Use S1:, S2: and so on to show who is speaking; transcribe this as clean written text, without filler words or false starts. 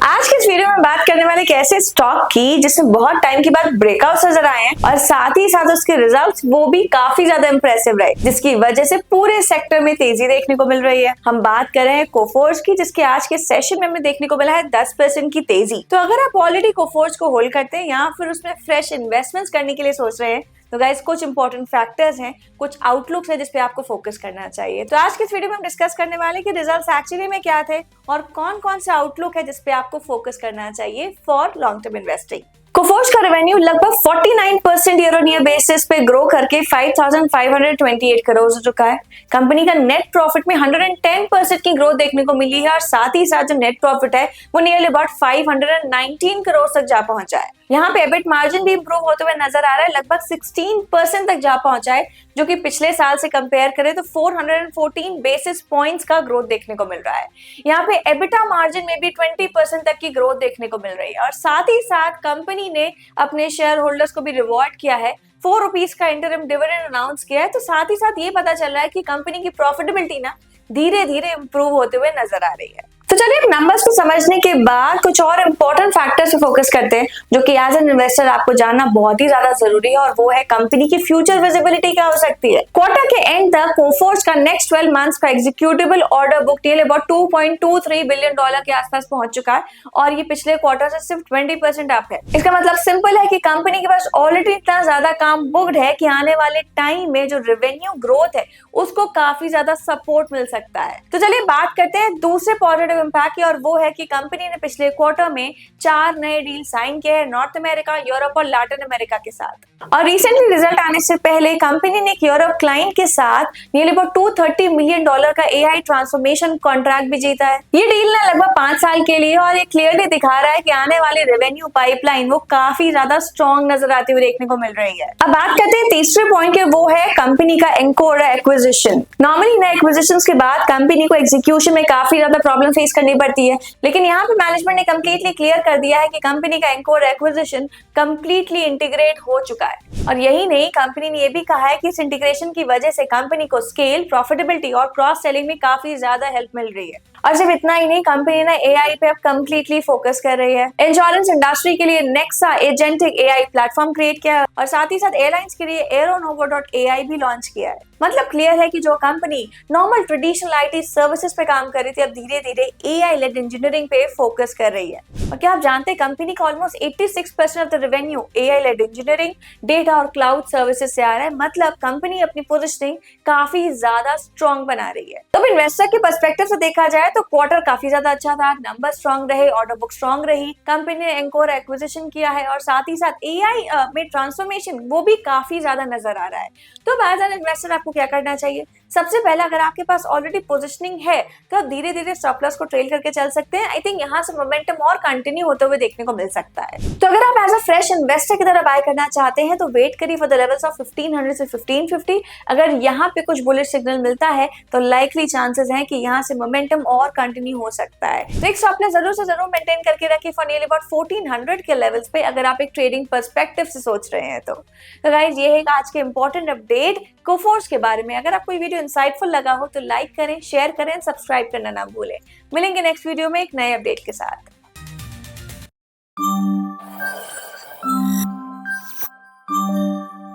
S1: आज के इस वीडियो में बात करने वाले एक ऐसे स्टॉक की जिसमें बहुत टाइम के बाद ब्रेकआउट्स नजर आए हैं और साथ ही साथ उसके रिजल्ट्स वो भी काफी ज्यादा इंप्रेसिव रहे, जिसकी वजह से पूरे सेक्टर में तेजी देखने को मिल रही है। हम बात कर रहे हैं कोफोर्ज की, जिसके आज के सेशन में हमें देखने को मिला है 10% की तेजी। तो अगर आप ऑलरेडी कोफोर्ज को होल्ड करते हैं या फिर उसमें फ्रेश इन्वेस्टमेंट्स करने के लिए सोच रहे हैं तो गाइस कुछ इंपॉर्टेंट फैक्टर्स हैं, कुछ आउटलुक्स है जिस पे आपको फोकस करना चाहिए। तो आज के इस वीडियो में हम डिस्कस करने वाले कि रिजल्ट्स एक्चुअली में क्या थे और कौन कौन से आउटलुक है जिस पे आपको फोकस करना चाहिए for long term investing. Coforge का रेवेन्यू लगभग 49% ईयर ऑन ईयर बेसिस पे ग्रो करके 5,528 करोड़ हो चुका है। कंपनी का नेट प्रॉफिट में 110% की ग्रोथ देखने को मिली है और साथ ही साथ जो नेट प्रॉफिट है वो नियरली अबाउट 519 करोड़ तक जा पहुंचा है। यहाँ पे एबिट मार्जिन भी इंप्रूव होते हुए नजर आ रहा है, लगभग 16% तक जा पहुंचा है, जो कि पिछले साल से कंपेयर करें तो 414 बेसिस पॉइंट्स का ग्रोथ देखने को मिल रहा है। यहाँ पे एबिटा मार्जिन में भी 20% तक की ग्रोथ देखने को मिल रही है और साथ ही साथ कंपनी ने अपने शेयर होल्डर्स को भी रिवॉर्ड किया है, 4 रुपीज का इंटरिम डिविडेंड अनाउंस किया है। तो साथ ही साथ ये पता चल रहा है कि कंपनी की प्रॉफिटेबिलिटी ना धीरे धीरे इंप्रूव होते हुए नजर आ रही है। तो चलिए अब नंबर्स को समझने के बाद कुछ और इंपॉर्टेंट फैक्टर्स पे फोकस करते हैं जो कि एज एन इन्वेस्टर आपको जानना बहुत ही ज्यादा जरूरी है, और वो है कंपनी की फ्यूचर विजिबिलिटी क्या हो सकती है। क्वार्टर के एंड तक कोफोर्ज का नेक्स्ट 12 मंथ्स का executable order book nearly about $2.23 billion के आसपास पहुंच चुका है और ये पिछले क्वार्टर से सिर्फ 20% अप है। इसका मतलब सिंपल है कि कंपनी के पास ऑलरेडी इतना ज्यादा काम बुक्ड है कि आने वाले टाइम में जो रेवेन्यू ग्रोथ है उसको काफी ज्यादा सपोर्ट मिल सकता है। तो चलिए बात करते हैं दूसरे पॉजिटिव इंपैक्ट की, और वो है कि कंपनी ने पिछले क्वार्टर में 4 नए डील साइन किए हैं नॉर्थ अमेरिका, यूरोप और लैटिन अमेरिका के साथ। और रिसेंटली रिजल्ट आने से पहले कंपनी ने एक यूरोप क्लाइंट के साथ नियरली अबाउट $230 मिलियन का एआई ट्रांसफॉर्मेशन कॉन्ट्रैक्ट भी जीता है। ये डील ना लगभग 5 साल के लिए और ये क्लियरली दिखा रहा है कि आने वाली रेवेन्यू पाइपलाइन वो काफी ज्यादा स्ट्रॉन्ग नजर आती हुई देखने को मिल रही है। अब बात करते हैं तीसरे पॉइंट के, वो है कंपनी का एंकोरा एक्विजिशन। नॉर्मली नए एक्विजिशंस के बाद कंपनी को एग्जीक्यूशन में काफी ज्यादा प्रॉब्लम फेस करनी पड़ती है, लेकिन यहाँ पे मैनेजमेंट ने कंप्लीटली क्लियर कर दिया है कि कंपनी का एंकोर एक्विजिशन कंप्लीटली इंटीग्रेट हो चुका है। और यही नहीं, कंपनी ने ये भी कहा है कि इस इंटीग्रेशन की वजह से कंपनी को स्केल, प्रॉफिटेबिलिटी और क्रॉस सेलिंग में काफी ज्यादा हेल्प मिल रही है। और सिर्फ इतना ही नहीं, कंपनी ने एआई पे अब कंप्लीटली फोकस कर रही है। इंश्योरेंस इंडस्ट्री के लिए Nexa agentic AI platform create किया है और साथ ही साथ एयरलाइंस के लिए aeronovo.ai भी लॉन्च किया है। मतलब क्लियर है कि जो company normal traditional IT services पे काम कर रही थी अब धीरे धीरे एआई लेड इंजीनियरिंग पे फोकस कर रही है। और क्या आप जानते हैं कंपनी का almost 86% of the revenue AI led engineering, data और क्लाउड सर्विसेज से आ रहा है। मतलब कंपनी अपनी पोजीशनिंग काफी ज्यादा स्ट्रॉन्ग बना रही है। तो इन्वेस्टर के पर्सपेक्टिव से देखा जाए तो क्वार्टर काफी ज्यादा अच्छा था, नंबर स्ट्रॉन्ग रहे, ऑर्डर बुक स्ट्रॉन्ग रही, कंपनी ने एंकोर एक्विजिशन किया है और साथ ही साथ एआई में ट्रांसफॉर्मेशन वो भी काफी ज्यादा नजर आ रहा है। तो एज एन इन्वेस्टर आपको क्या करना चाहिए? सबसे पहले अगर आपके पास ऑलरेडी पोजीशनिंग है तो आप धीरे धीरे स्टॉप लॉस को ट्रेल करके चल सकते हैं। आई थिंक यहाँ से मोमेंटम और कंटिन्यू होते हुए देखने को मिल सकता है। तो अगर आप एज अ फ्रेश इन्वेस्टर की तरह बाय करना चाहते हैं तो वेट करिए फॉर द लेवल्स ऑफ 1500 से 1550। अगर यहाँ पे कुछ बुलिश सिग्नल मिलता है तो लाइकली चांसेस हैं कि यहाँ से मोमेंटम और कंटिन्यू हो सकता है। तो स्टॉप लॉस जरूर से जरूर मेंटेन करके रखिए फॉर नियरली अबाउट 1400 के लेवल्स पे, अगर आप एक ट्रेडिंग पर्सपेक्टिव से सोच रहे हैं तो गाइस ये है आज के इंपॉर्टेंट अपडेट कोफोर्ज के बारे में। अगर आपको ये वीडियो इंसाइटफुल लगा हो तो लाइक करें, शेयर करें, सब्सक्राइब करना ना भूलें। मिलेंगे नेक्स्ट वीडियो में एक नए अपडेट के साथ।